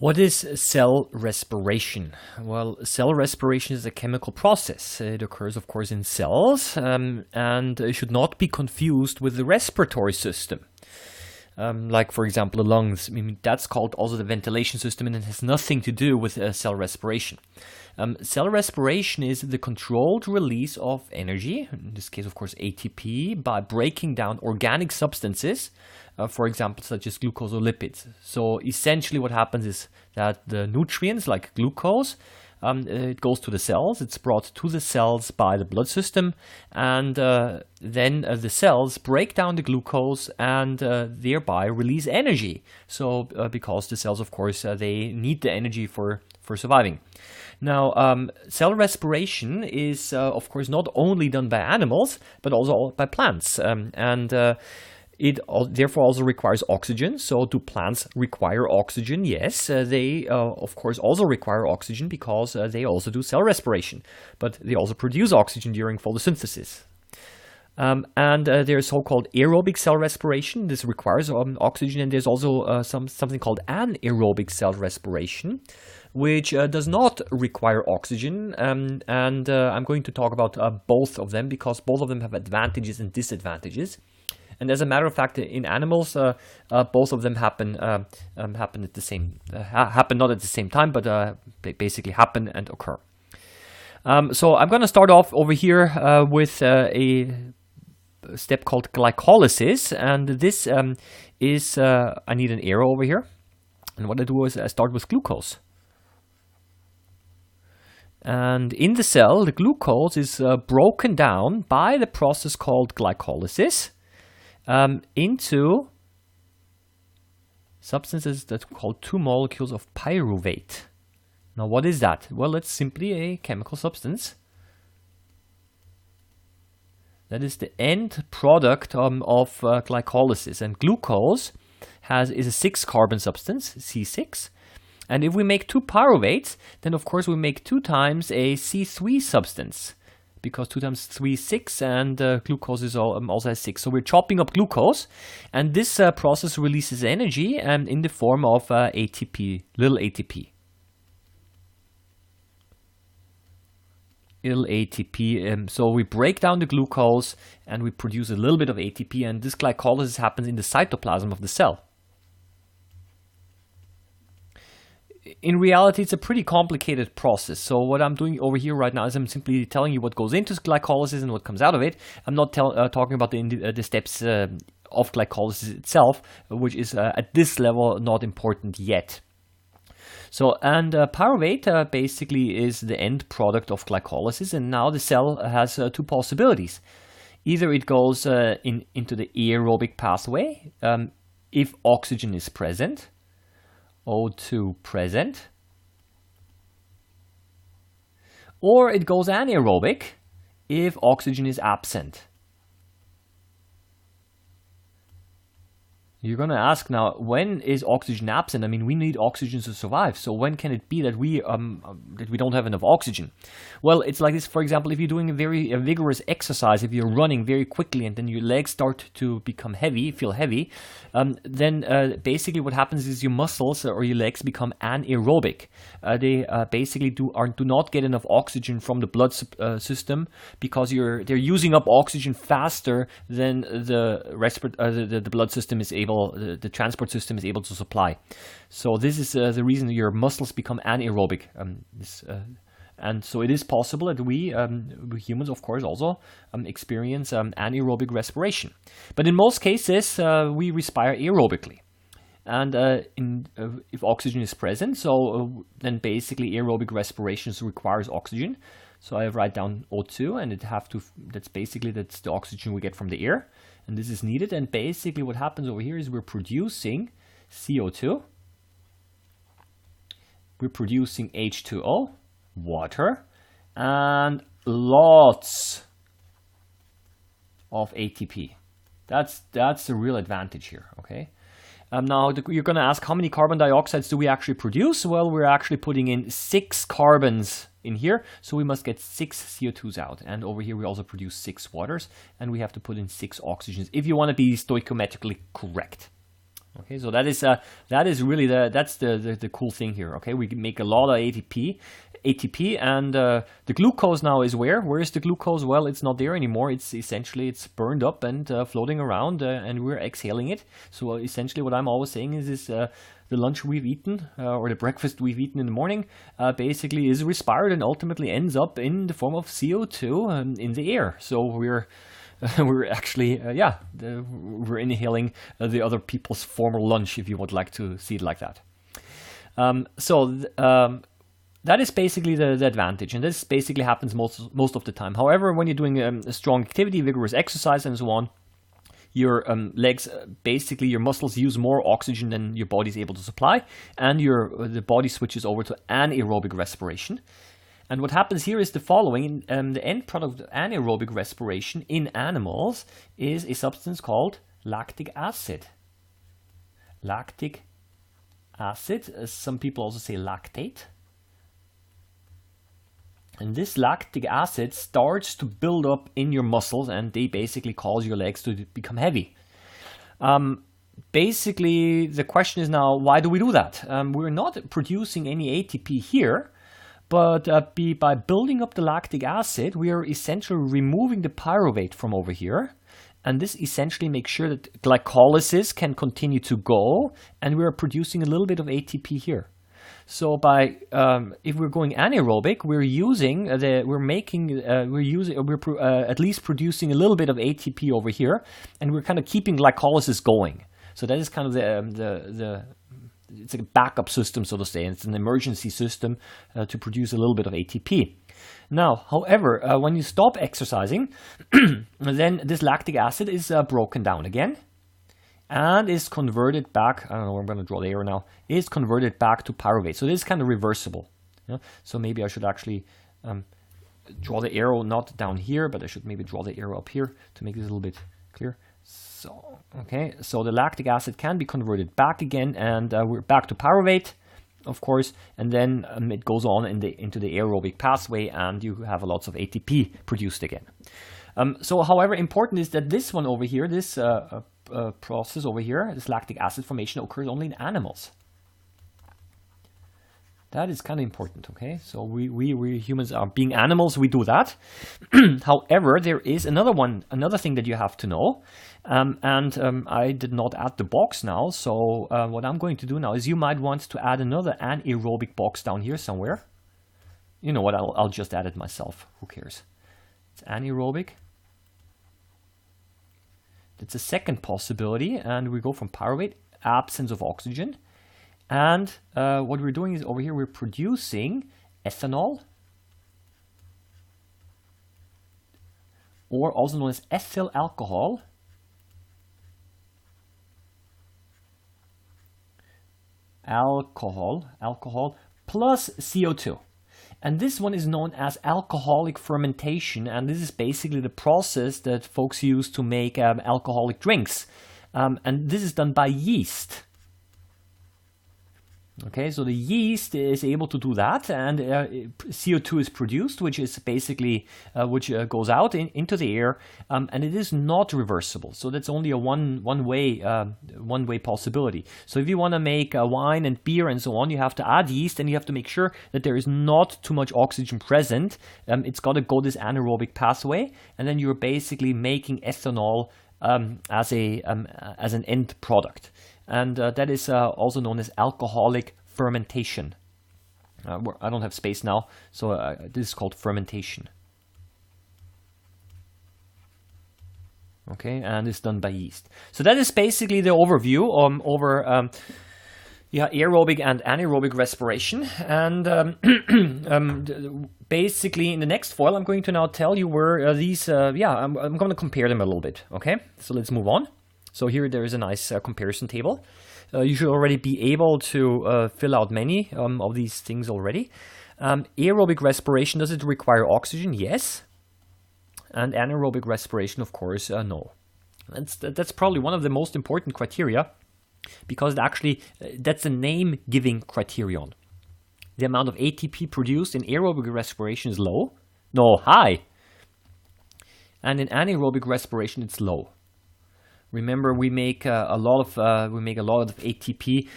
What is cell respiration? Well, cell respiration is a chemical process. It occurs, of course, in cells, and it should not be confused with the respiratory system. Like, for example, the lungs. I mean, that's called also the ventilation system, and it has nothing to do with cell respiration. Cell respiration is the controlled release of energy, in this case, of course, ATP, by breaking down organic substances, for example, such as glucose or lipids. So essentially what happens is that the nutrients, like glucose, it goes to the cells, it's brought to the cells by the blood system, and then the cells break down the glucose and thereby release energy. So because the cells, of course, they need the energy for surviving. Now, cell respiration is, of course, not only done by animals, but also by plants. It therefore also requires oxygen. So do plants require oxygen? Yes, they of course also require oxygen because they also do cell respiration, but they also produce oxygen during photosynthesis. And there's so-called aerobic cell respiration. This requires oxygen, and there's also something called anaerobic cell respiration, which does not require oxygen. And I'm going to talk about both of them because both of them have advantages and disadvantages. And as a matter of fact, in animals, both of them happen at the same happen not at the same time, but they basically happen and occur. So I'm going to start off over here with a step called glycolysis, and this is I need an arrow over here, and what I do is I start with glucose. And in the cell, the glucose is broken down by the process called glycolysis. Into substances that are called 2 molecules of pyruvate. Now, what is that? Well, it's simply a chemical substance. That is the end product of glycolysis. And glucose is a 6-carbon substance, C6. And if we make 2 pyruvates, then of course we make 2 times a C3 substance, because 2 times 3 is 6, and glucose is also has 6. So we're chopping up glucose, and this process releases energy in the form of ATP, little ATP. Little ATP. So we break down the glucose, and we produce a little bit of ATP, and this glycolysis happens in the cytoplasm of the cell. In reality, it's a pretty complicated process. So what I'm doing over here right now is I'm simply telling you what goes into glycolysis and what comes out of it. I'm not talking about the steps of glycolysis itself, which is at this level not important yet. So, and pyruvate basically is the end product of glycolysis, and now the cell has 2 possibilities. Either it goes into the aerobic pathway if oxygen is present, O2 present, or it goes anaerobic if oxygen is absent. You're going to ask now, when is oxygen absent? I mean, we need oxygen to survive. So when can it be that we don't have enough oxygen? Well, it's like this. For example, if you're doing a vigorous exercise, if you're running very quickly and then your legs start to become heavy, feel heavy, then basically what happens is your muscles or your legs become anaerobic. They basically do not get enough oxygen from the blood system because they're using up oxygen faster than the blood system is able. The transport system is able to supply. So this is the reason your muscles become anaerobic. And so it is possible that we humans, of course, also experience anaerobic respiration. But in most cases, we respire aerobically. And if oxygen is present, so then basically aerobic respiration requires oxygen. So I write down O2, and that's the oxygen we get from the air. And this is needed, and basically what happens over here is we're producing CO2, we're producing H2O, water, and lots of ATP. That's the real advantage here, okay? Now you're going to ask, how many carbon dioxides do we actually produce? Well, we're actually putting in 6 carbons in here, so we must get 6 CO2s out. And over here we also produce 6 waters, and we have to put in 6 oxygens if you want to be stoichiometrically correct. Okay, so that is really the cool thing here. Okay, we can make a lot of ATP, and the glucose now is where? Where is the glucose? Well, it's not there anymore. It's burned up and floating around, and we're exhaling it. So essentially, what I'm always saying is the lunch we've eaten or the breakfast we've eaten in the morning basically is respired and ultimately ends up in the form of CO2 in the air. So we're actually, we're inhaling the other people's former lunch, if you would like to see it like that. That is basically the advantage, and this basically happens most of the time. However, when you're doing a strong activity, vigorous exercise, and so on, your legs, basically your muscles use more oxygen than your body is able to supply, and the body switches over to anaerobic respiration. And what happens here is the following. The end product of anaerobic respiration in animals is a substance called lactic acid. Lactic acid, some people also say lactate. And this lactic acid starts to build up in your muscles, and they basically cause your legs to become heavy. Basically, the question is now, why do we do that? We're not producing any ATP here. But by building up the lactic acid, we are essentially removing the pyruvate from over here. And this essentially makes sure that glycolysis can continue to go, and we are producing a little bit of ATP here. So if we're going anaerobic, we're at least producing a little bit of ATP over here, and we're kind of keeping glycolysis going. So that is kind of it's a backup system, so to say. It's an emergency system to produce a little bit of ATP. Now, however, when you stop exercising, then this lactic acid is broken down again and is converted back. I don't know, I'm going to draw the arrow now. Is converted back to pyruvate. So this is kind of reversible. Yeah? So maybe I should actually draw the arrow not down here, but I should maybe draw the arrow up here to make this a little bit clear. So, okay, so the lactic acid can be converted back again, and we're back to pyruvate, of course, and then it goes on into the aerobic pathway, and you have lots of ATP produced again. So, however, important is that this one over here, this process over here, this lactic acid formation occurs only in animals. That is kind of important, okay? So we humans are being animals, we do that. However, there is another thing that you have to know. I did not add the box now, so what I'm going to do now is you might want to add another anaerobic box down here somewhere. You know what, I'll just add it myself, who cares? It's anaerobic. That's a second possibility, and we go from pyruvate, absence of oxygen. And what we're doing is over here we're producing ethanol, or also known as ethyl alcohol, plus CO2. And this one is known as alcoholic fermentation, and this is basically the process that folks use to make alcoholic drinks. And this is done by yeast. Okay, so the yeast is able to do that, and CO2 is produced, which is basically which goes out into the air, and it is not reversible. So that's only a one way possibility. So if you want to make wine and beer and so on, you have to add yeast, and you have to make sure that there is not too much oxygen present. It's got to go this anaerobic pathway, and then you're basically making ethanol as an end product. And that is also known as alcoholic fermentation. I don't have space now, so this is called fermentation. Okay, and it's done by yeast. So that is basically the overview over aerobic and anaerobic respiration. And basically in the next foil, I'm going to now tell you where these, I'm going to compare them a little bit. Okay, so let's move on. So here there is a nice comparison table. You should already be able to fill out many of these things already. Aerobic respiration, does it require oxygen? Yes. And anaerobic respiration, of course, no. That's probably one of the most important criteria, because that's a name-giving criterion. The amount of ATP produced in aerobic respiration is low. No, high. And in anaerobic respiration, it's low. Remember, we make a lot of ATP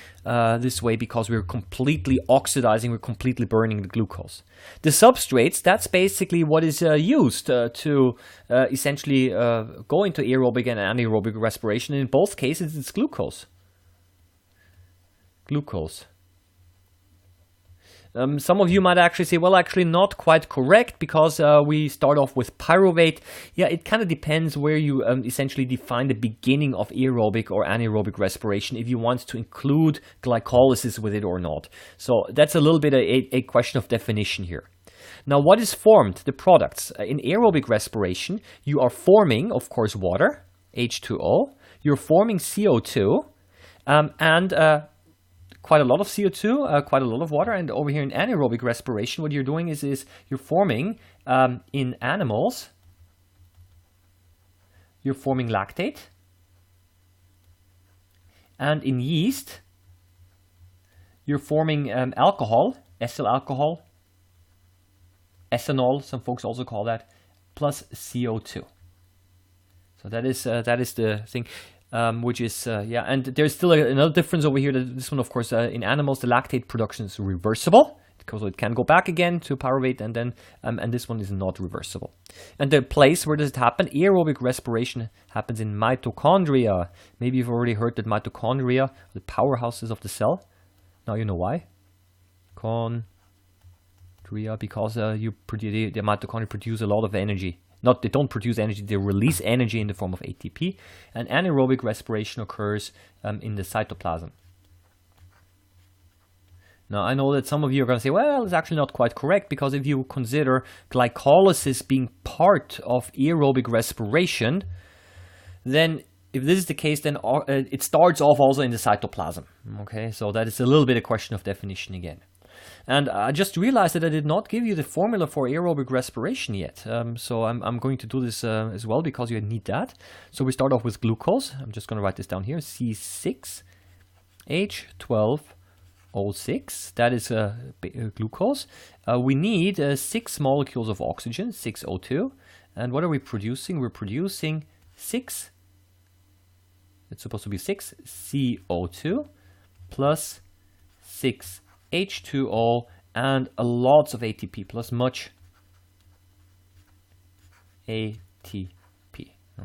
this way because we're completely oxidizing, we're completely burning the glucose. The substrates, that's basically what is used to essentially go into aerobic and anaerobic respiration. In both cases, it's glucose. Some of you might actually say, well, actually not quite correct, because we start off with pyruvate. Yeah, it kind of depends where you essentially define the beginning of aerobic or anaerobic respiration, if you want to include glycolysis with it or not. So that's a little bit a question of definition here. Now, what is formed? The products. In aerobic respiration, you are forming, of course, water, H2O. You're forming CO2, and quite a lot of CO2, quite a lot of water. And over here in anaerobic respiration, what you're doing is you're forming, in animals, you're forming lactate. And in yeast, you're forming alcohol, ethyl alcohol, ethanol, some folks also call that, plus CO2. So that is the thing. Which is, yeah, and there's still another difference over here. This one, of course, in animals, the lactate production is reversible, because it can go back again to pyruvate, and then, and this one is not reversible. And the place where does it happen? Aerobic respiration happens in mitochondria. Maybe you've already heard that mitochondria are the powerhouses of the cell. Now you know why. Because the mitochondria produce a lot of energy. They don't produce energy, they release energy in the form of ATP. And anaerobic respiration occurs in the cytoplasm. Now, I know that some of you are going to say, well, it's actually not quite correct, because if you consider glycolysis being part of aerobic respiration, then if this is the case, then it starts off also in the cytoplasm. Okay, so that is a little bit a question of definition again. And I just realized that I did not give you the formula for aerobic respiration yet. So I'm going to do this as well, because you need that. So we start off with glucose. I'm just going to write this down here. C6H12O6. That is glucose. We need 6 molecules of oxygen, 6O2. And what are we producing? We're producing 6. It's supposed to be 6 CO2 plus 6 H2O and lots of ATP plus much ATP.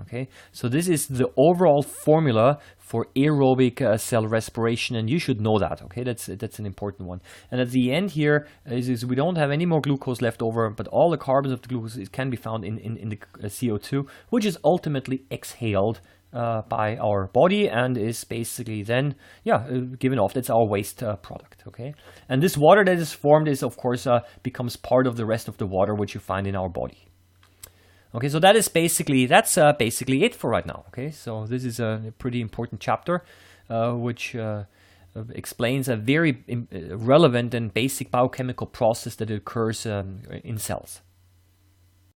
Okay, so this is the overall formula for aerobic cell respiration, and you should know that. Okay, that's an important one. And at the end here is we don't have any more glucose left over, but all the carbons of the glucose can be found in the CO2, which is ultimately exhaled by our body and is basically then given off. That's our waste product. Okay, and this water that is formed is, of course, becomes part of the rest of the water which you find in our body. Okay, so that's basically it for right now. Okay, so this is a pretty important chapter which explains a very relevant and basic biochemical process that occurs in cells.